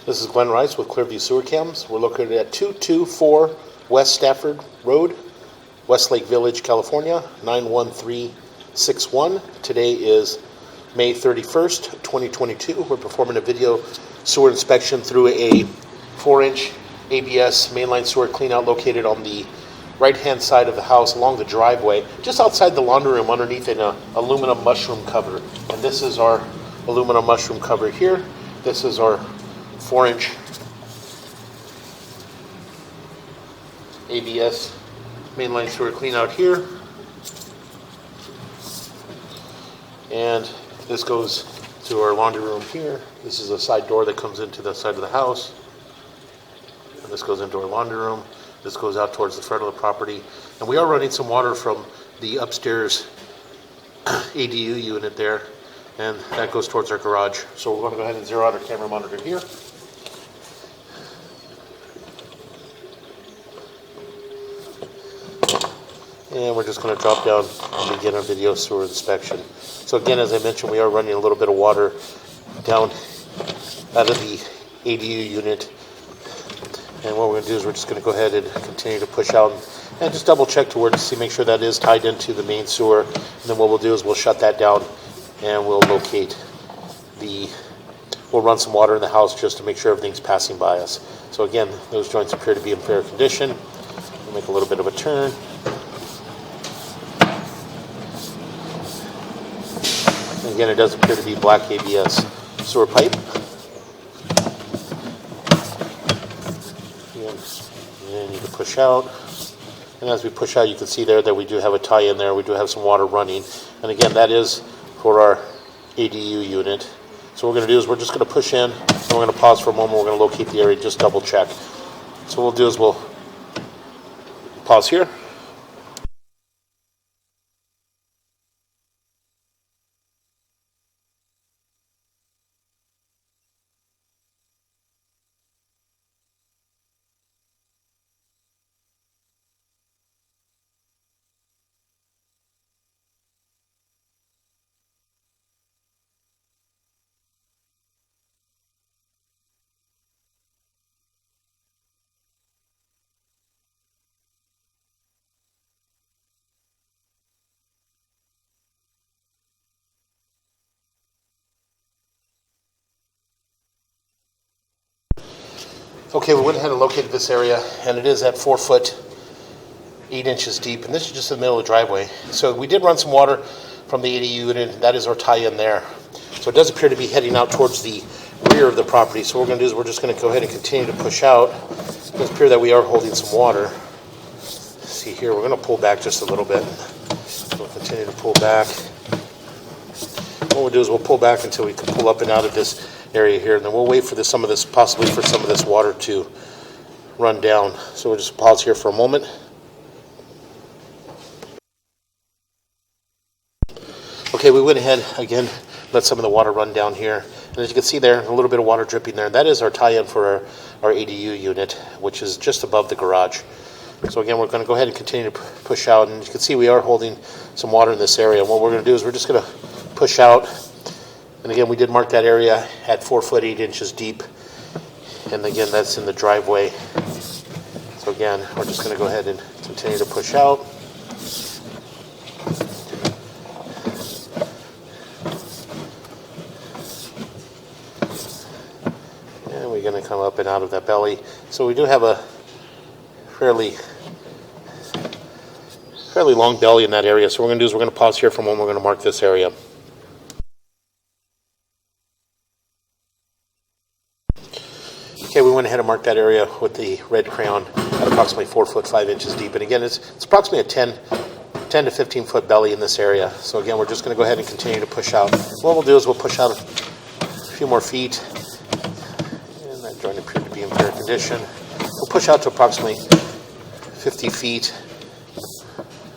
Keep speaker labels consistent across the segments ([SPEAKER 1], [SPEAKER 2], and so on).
[SPEAKER 1] This is Glenn Rice with Clearview Sewer Cams. We're located at 224 West Stafford Road, Westlake Village, California, 91361. Today is May 31st, 2022. We're performing a video sewer inspection through a 4-inch ABS mainline sewer cleanout located on the right-hand side of the house along the driveway, just outside the laundry room underneath an aluminum mushroom cover. And this is our aluminum mushroom cover here. This is our 4-inch ABS mainline sewer cleanout here. And this goes to our laundry room here. This is a side door that comes into the side of the house. And this goes into our laundry room. This goes out towards the front of the property. And we are running some water from the upstairs ADU unit there. And that goes towards our garage. So we're going to go ahead and zero out our camera monitor here. And we're just going to drop down and begin our video sewer inspection. So again, as I mentioned, we are running a little bit of water down out of the ADU unit. And what we're going to do is we're just going to go ahead and continue to push out and just double check to make sure that is tied into the main sewer. And then what we'll do is we'll shut that down and we'll we'll run some water in the house just to make sure everything's passing by us. So again, those joints appear to be in fair condition. We'll make a little bit of a turn. And again, it does appear to be black ABS sewer pipe. And you can push out. And as we push out, you can see there that we do have a tie in there. We do have some water running. And again, that is for our ADU unit. So what we're going to do is we're just going to push in. And we're going to pause for a moment. We're going to locate the area and just double check. So what we'll do is we'll pause here. Okay, we went ahead and located this area, and it is at 4 foot 8 inches deep, and this is just in the middle of the driveway. So we did run some water from the ADU unit, and that is our tie-in there. So it does appear to be heading out towards the rear of the property. So what we're going to do is we're just going to go ahead and continue to push out. It does appear that we are holding some water. See here, we're going to pull back just a little bit. We'll continue to pull back. What we'll do is we'll pull back until we can pull up and out of this area here, and then we'll wait for possibly for some of this water to run down. So we'll just pause here for a moment. Okay, we went ahead again, let some of the water run down here, and as you can see there, a little bit of water dripping there. That is our tie-in for our ADU unit, which is just above the garage. So again, we're going to go ahead and continue to push out, and you can see we are holding some water in this area. And what we're going to do is we're just going to push out. And again, we did mark that area at 4 foot 8 inches deep. And again, that's in the driveway. So again, we're just going to go ahead and continue to push out. And we're going to come up and out of that belly. So we do have a fairly long belly in that area. So what we're going to do is we're going to pause here for a moment. We're going to mark this area. Okay, we went ahead and marked that area with the red crayon at approximately 4 foot 5 inches deep. And again, it's approximately a 10 to 15 foot belly in this area. So again, we're just going to go ahead and continue to push out. What we'll do is we'll push out a few more feet. And that joint appeared to be in fair condition. We'll push out to approximately 50 feet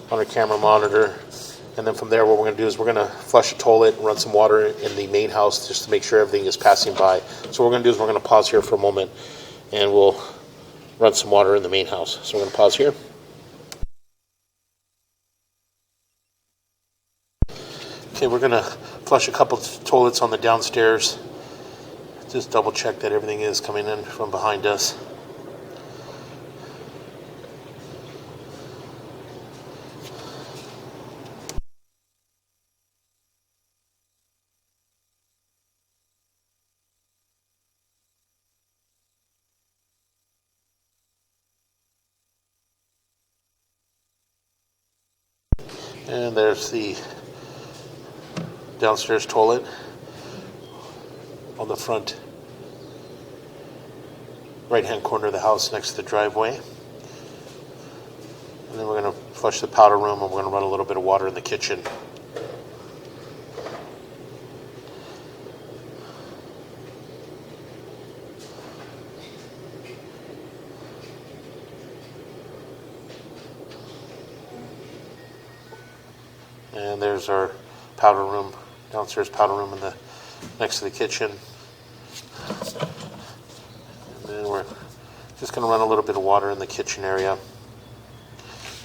[SPEAKER 1] on our camera monitor. And then from there, what we're going to do is we're going to flush a toilet and run some water in the main house just to make sure everything is passing by. So what we're going to do is we're going to pause here for a moment and we'll run some water in the main house. So we're going to pause here. Okay, we're going to flush a couple of toilets on the downstairs Just double check that everything is coming in from behind us. And there's the downstairs toilet on the front right-hand corner of the house next to the driveway. And then we're going to flush the powder room, and we're going to run a little bit of water in the kitchen. And there's our powder room, downstairs powder room next to the kitchen. And then we're just going to run a little bit of water in the kitchen area. And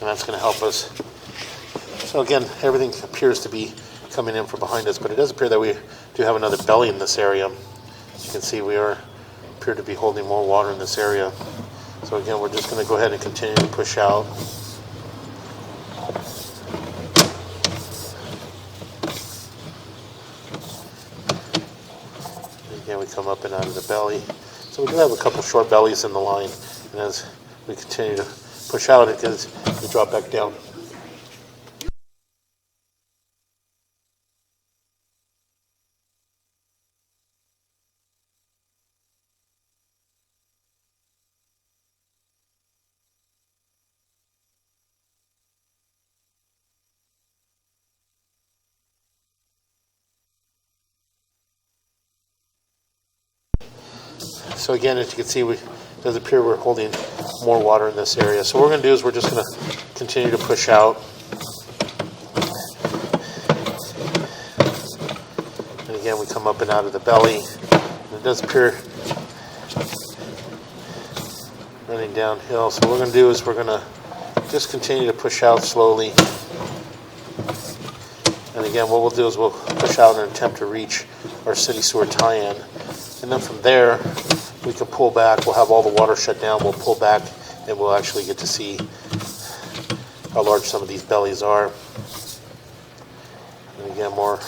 [SPEAKER 1] that's going to help us. So again, everything appears to be coming in from behind us, but it does appear that we do have another belly in this area. As you can see, we appear to be holding more water in this area. So again, we're just going to go ahead and continue to push out. Again, we come up and out of the belly. So we do have a couple short bellies in the line, and as we continue to push out, it does drop back down. So again, as you can see, it does appear we're holding more water in this area. So what we're going to do is we're just going to continue to push out. And again, we come up and out of the belly. And it does appear running downhill. So what we're going to do is we're going to just continue to push out slowly. And again, what we'll do is we'll push out in an attempt to reach our city sewer tie-in. And then from there, we can pull back. We'll have all the water shut down. We'll pull back, and we'll actually get to see how large some of these bellies are. And again, more.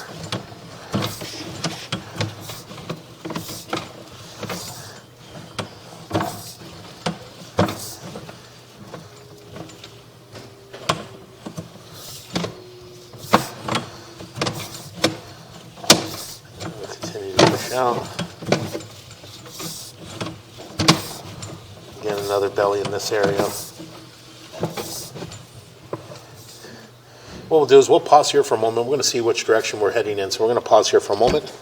[SPEAKER 1] We'll continue to push out. Again, another belly in this area. What we'll do is we'll pause here for a moment. We're going to see which direction we're heading in. So we're going to pause here for a moment.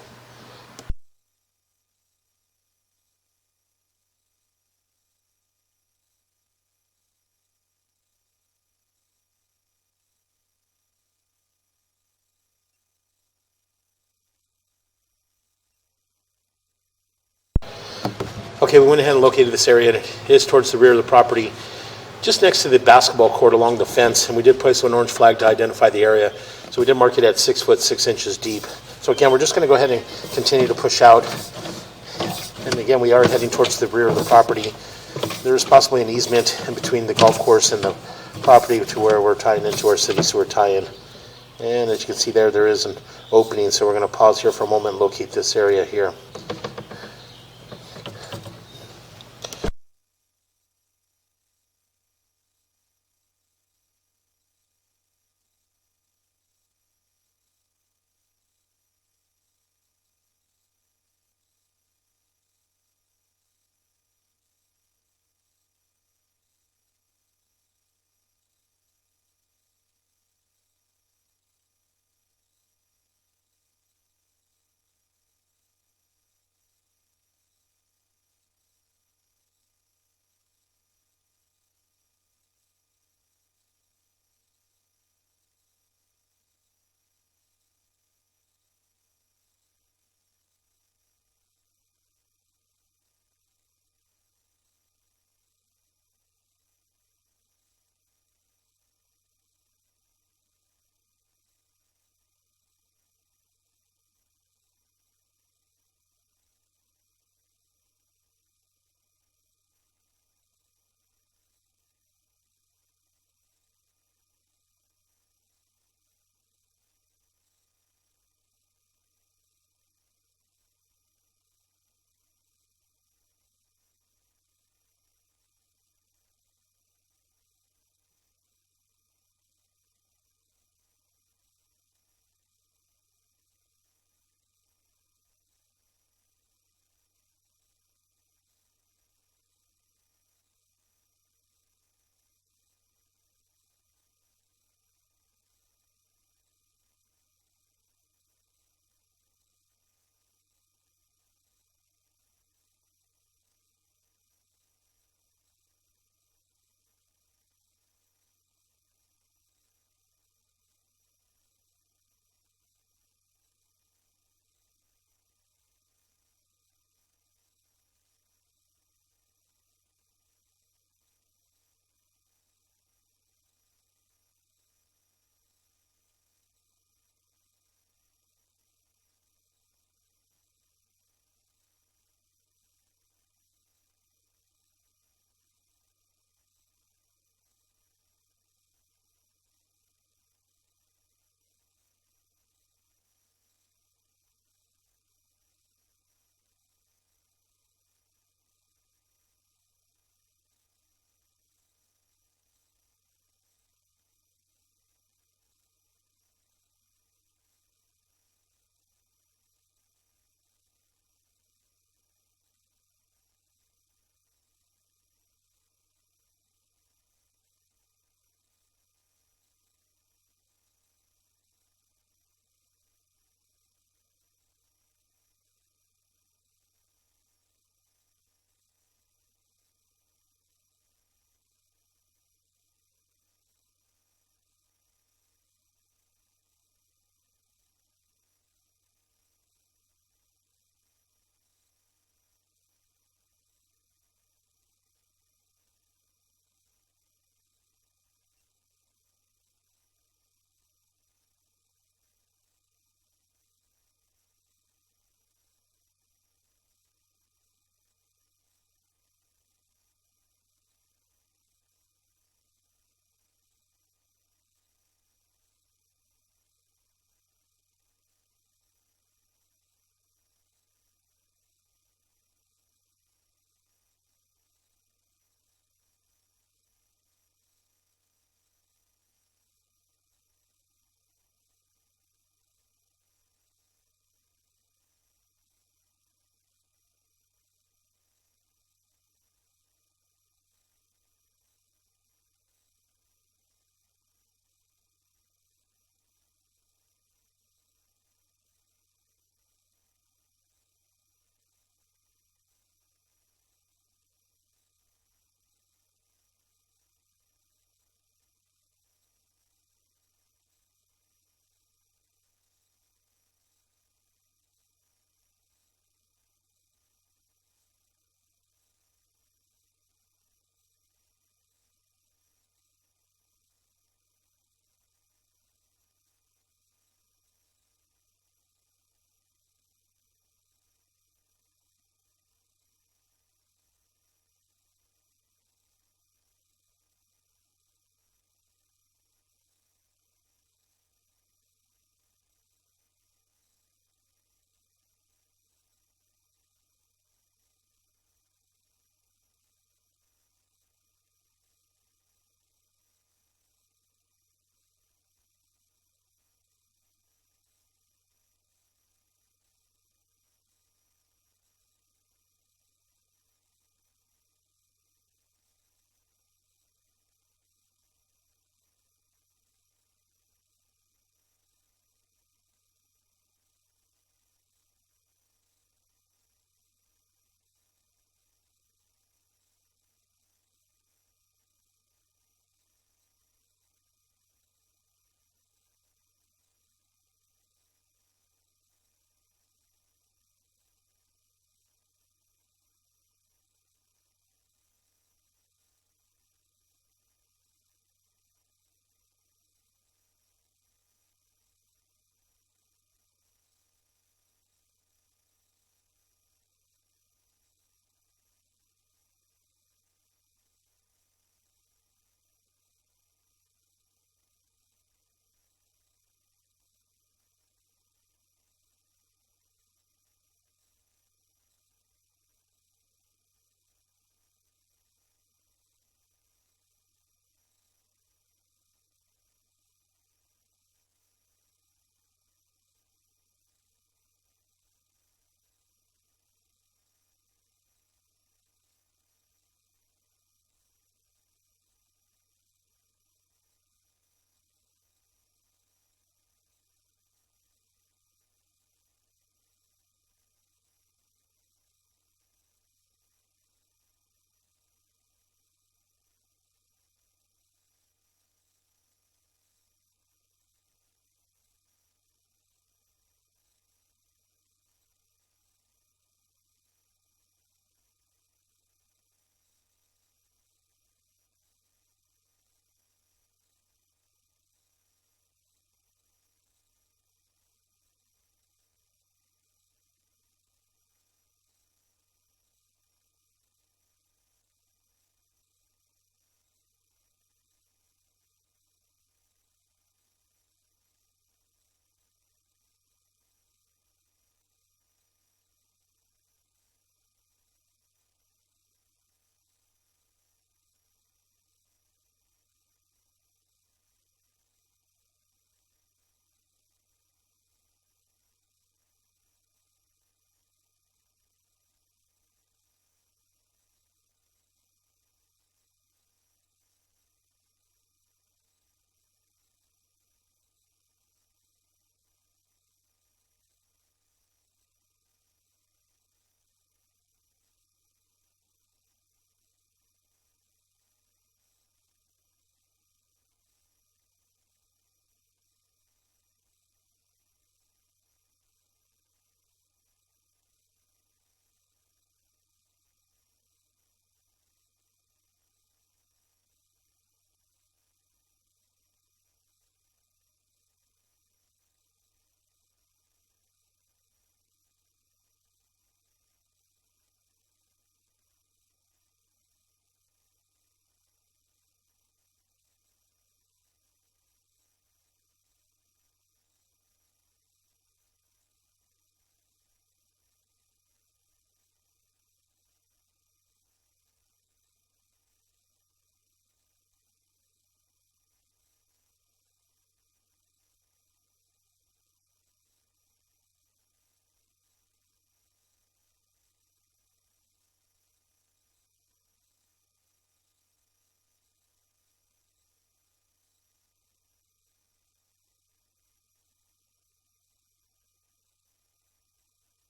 [SPEAKER 1] Okay, we went ahead and located this area. It is towards the rear of the property, just next to the basketball court along the fence. And we did place an orange flag to identify the area. So we did mark it at 6 foot 6 inches deep. So again, we're just going to go ahead and continue to push out. And again, we are heading towards the rear of the property. There is possibly an easement in between the golf course and the property to where we're tying into our city sewer tie-in. And as you can see there is an opening. So we're going to pause here for a moment and locate this area here.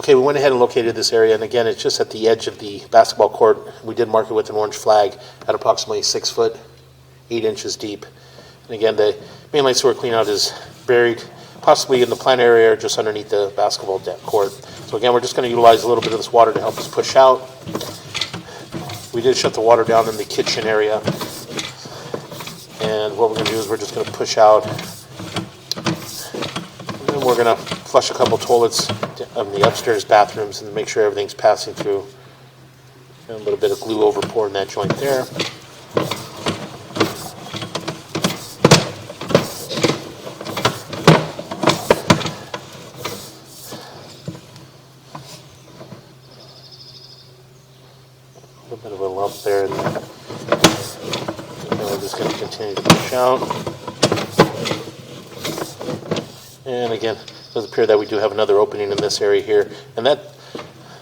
[SPEAKER 1] Okay, we went ahead and located this area, and again, it's just at the edge of the basketball court. We did mark it with an orange flag at approximately 6 foot, 8 inches deep. And again, the main line sewer cleanout is buried possibly in the plant area or just underneath the basketball court. So again, we're just going to utilize a little bit of this water to help us push out. We did shut the water down in the kitchen area. And what we're going to do is we're just going to push out. And then we're going to flush a couple toilets of the upstairs bathrooms and make sure everything's passing through. And a little bit of glue over pour in that joint there. A bit of a lump there, and then we're just going to continue to push out. And again, it does appear that we do have another opening in this area here, and that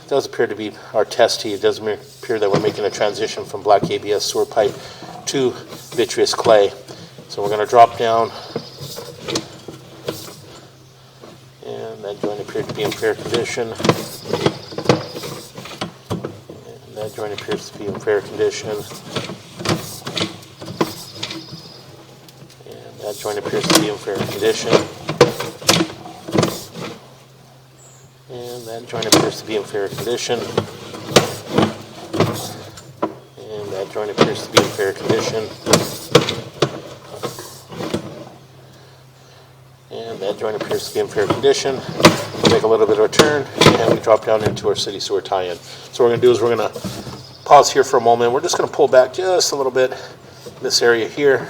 [SPEAKER 1] does appear to be our test tee. It does appear that we're making a transition from black ABS sewer pipe to vitreous clay. So we're going to drop down, and that joint appeared to be in fair condition. That joint appears to be in fair condition. And that joint appears to be in fair condition. And that joint appears to be in fair condition. And that joint appears to be in fair condition. And that joint appears to be in fair condition. We'll take a little bit of a turn, and we drop down into our city sewer tie-in. So what we're going to do is we're going to pause here for a moment. We're just going to pull back just a little bit in this area here.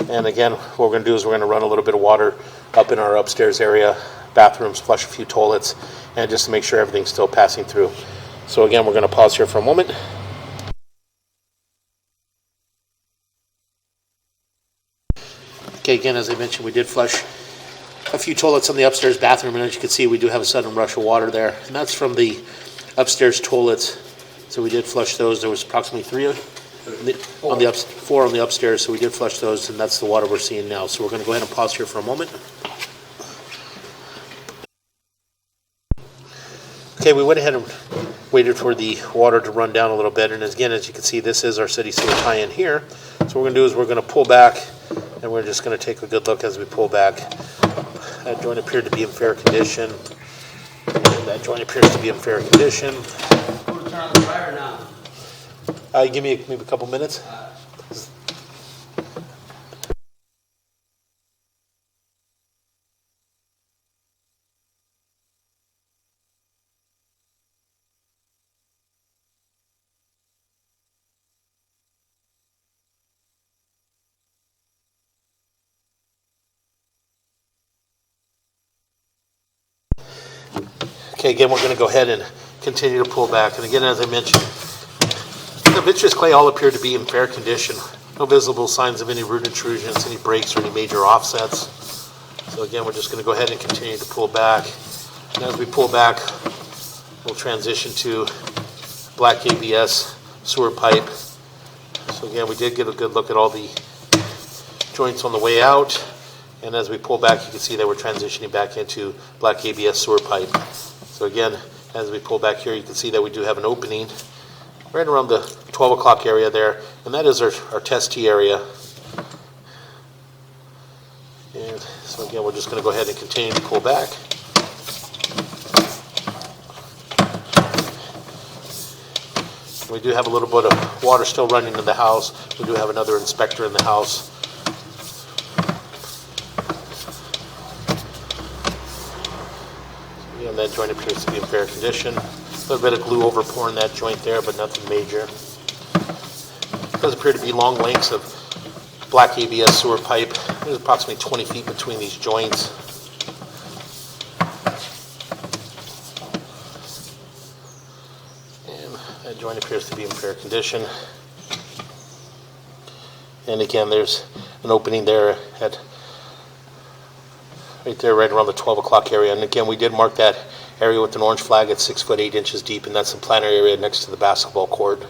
[SPEAKER 1] And again, what we're going to do is we're going to run a little bit of water up in our upstairs area, bathrooms, flush a few toilets, and just to make sure everything's still passing through. So again, we're going to pause here for a moment. Okay, again, as I mentioned, we did flush a few toilets in the upstairs bathroom, and as you can see, we do have a sudden rush of water there, and that's from the upstairs toilets. So we did flush those. There was approximately four on the upstairs, so we did flush those, and that's the water we're seeing now. So we're going to go ahead and pause here for a moment. Okay, we went ahead and waited for the water to run down a little bit, and again, as you can see, this is our city sewer tie-in here. So what we're going to do is we're going to pull back, and we're just going to take a good look as we pull back. That joint appeared to be in fair condition. And that joint appears to be in fair condition.
[SPEAKER 2] Want to turn on the dryer now?
[SPEAKER 1] Give me maybe a couple minutes. Okay, again, we're going to go ahead and continue to pull back. And again, as I mentioned, the vitreous clay all appeared to be in fair condition. No visible signs of any root intrusions, any breaks, or any major offsets. So again, we're just going to go ahead and continue to pull back. And as we pull back, we'll transition to black ABS sewer pipe. So again, we did get a good look at all the joints on the way out. And as we pull back, you can see that we're transitioning back into black ABS sewer pipe. So again, as we pull back here, you can see that we do have an opening right around the 12 o'clock area there, and that is our test tee area. And so again, we're just going to go ahead and continue to pull back. We do have a little bit of water still running in the house. We do have another inspector in the house. And that joint appears to be in fair condition. A little bit of glue over pouring that joint there, but nothing major. It does appear to be long lengths of black ABS sewer pipe. There's approximately 20 feet between these joints. And that joint appears to be in fair condition. And again, there's an opening there at right there, right around the 12 o'clock area. And again, we did mark that area with an orange flag at 6 foot 8 inches deep, and that's the planter area next to the basketball court.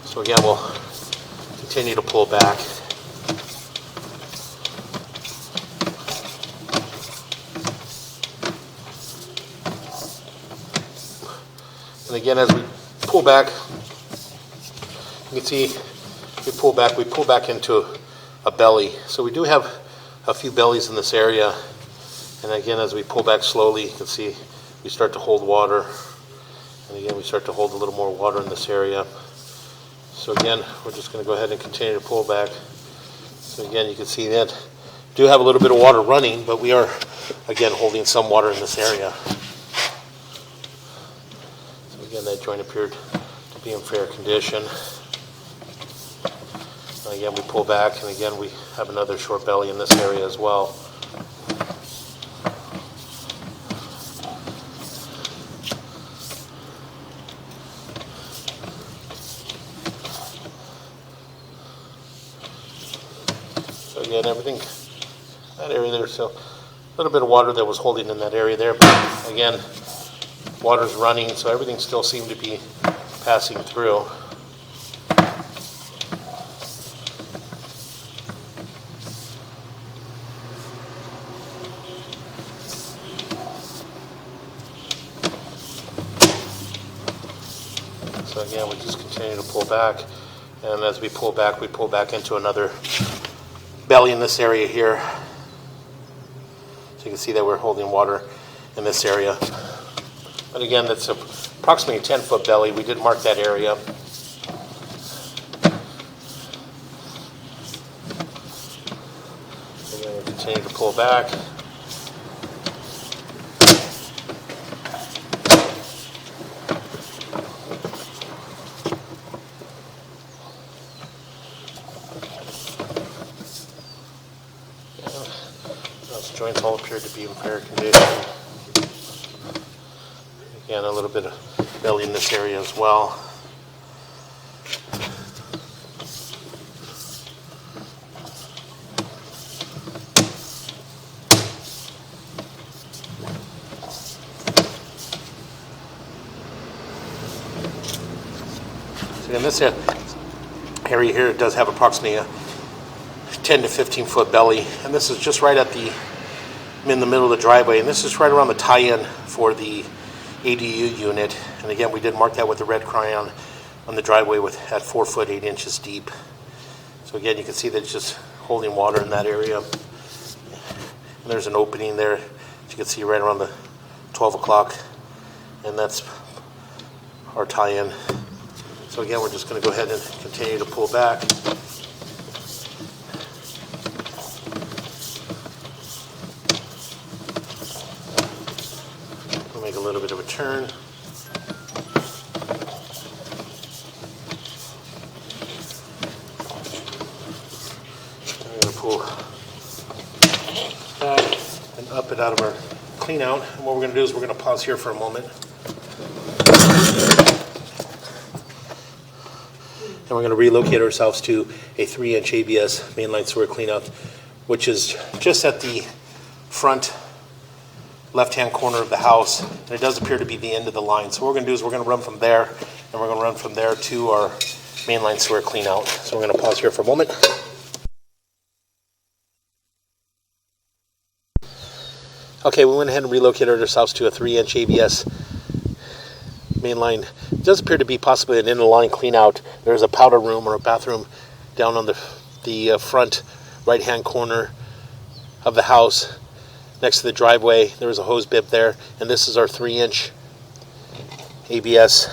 [SPEAKER 1] So again, we'll continue to pull back. And again, as we pull back, you can see we pull back into a belly. So we do have a few bellies in this area. And again, as we pull back slowly, you can see we start to hold water. And again, we start to hold a little more water in this area. So again, we're just going to go ahead and continue to pull back. So again, you can see that we do have a little bit of water running, but we are, again, holding some water in this area. So again, that joint appeared to be in fair condition. And again, we pull back, and again, we have another short belly in this area as well. So again, everything, that area there, so a little bit of water that was holding in that area there, but again, water's running, so everything still seemed to be passing through. So again, we just continue to pull back, and as we pull back into another belly in this area here. So you can see that we're holding water in this area. But again, that's approximately a 10-foot belly. We did mark that area. Again, we continue to pull back. Those joints all appear to be in fair condition. Again, a little bit of belly in this area as well. So in this area here, it does have approximately a 10 to 15 foot belly, and this is just right in the middle of the driveway, and this is right around the tie-in for the ADU unit. And again, we did mark that with the red crayon on the driveway at 4 foot 8 inches deep. So again, you can see that it's just holding water in that area. And there's an opening there, as you can see, right around the 12 o'clock, and that's our tie-in. So again, we're just going to go ahead and continue to pull back. We'll make a little bit of a turn. I'm going to pull back and up it out of our clean out. And what we're going to do is we're going to pause here for a moment. And we're going to relocate ourselves to a 3-inch ABS mainline sewer cleanout, which is just at the front left-hand corner of the house, and it does appear to be the end of the line. So what we're going to do is we're going to run from there, and we're going to run from there to our mainline sewer cleanout. So we're going to pause here for a moment. Okay, we went ahead and relocated ourselves to a 3-inch ABS mainline. It does appear to be possibly an in-the-line cleanout. There's a powder room or a bathroom down on the front right-hand corner of the house next to the driveway. There was a hose bib there, and this is our 3-inch ABS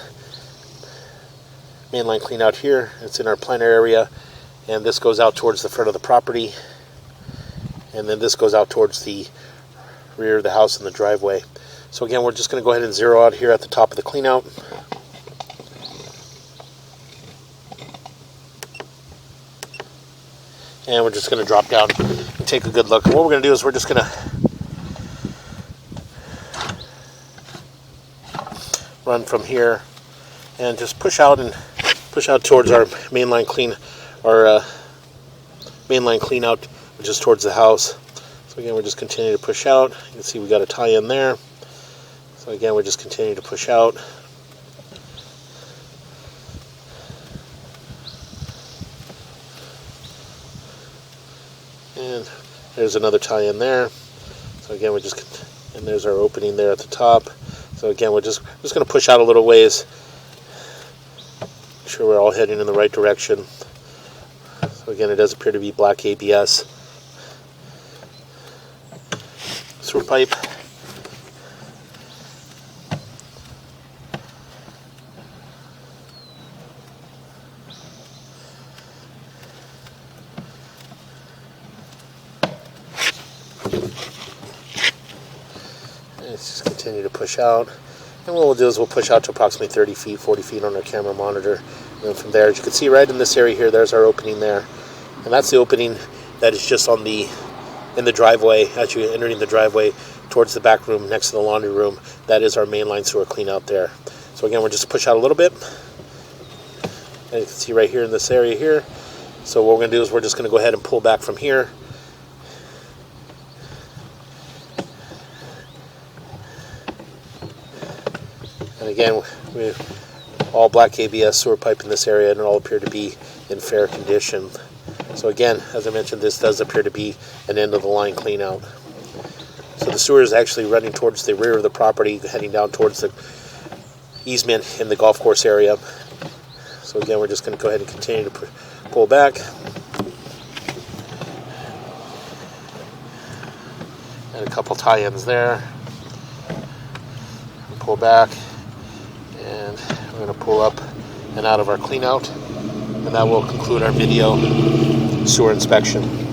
[SPEAKER 1] mainline cleanout here. It's in our planter area, and this goes out towards the front of the property, and then this goes out towards the rear of the house and the driveway. So again, we're just going to go ahead and zero out here at the top of the cleanout. And we're just going to drop down and take a good look. And what we're going to do is we're just going to run from here and just push out towards our mainline cleanout, which is towards the house. So again, we're just continuing to push out. You can see we got a tie in there. So again, we're just continuing to push out. And there's another tie in there. So again, and there's our opening there at the top. So again, we're just going to push out a little ways. Make sure we're all heading in the right direction. So again, it does appear to be black ABS. Sewer pipe. Let's just continue to push out. And what we'll do is we'll push out to approximately 30 feet, 40 feet on our camera monitor. And then from there, as you can see right in this area here, there's our opening there. And that's the opening that is just in the driveway, as you're entering the driveway towards the back room next to the laundry room. That is our mainline sewer clean out there. So again, we'll just push out a little bit. And you can see right here in this area here. So what we're going to do is we're just going to go ahead and pull back from here. And again, we all black ABS sewer pipe in this area, and it all appear to be in fair condition. So again, as I mentioned, this does appear to be an end of the line clean out. So the sewer is actually running towards the rear of the property, heading down towards the easement in the golf course area. So again, we're just going to go ahead and continue to pull back. And a couple tie-ins there. Pull back. And we're going to pull up and out of our clean out. And that will conclude our video sewer inspection.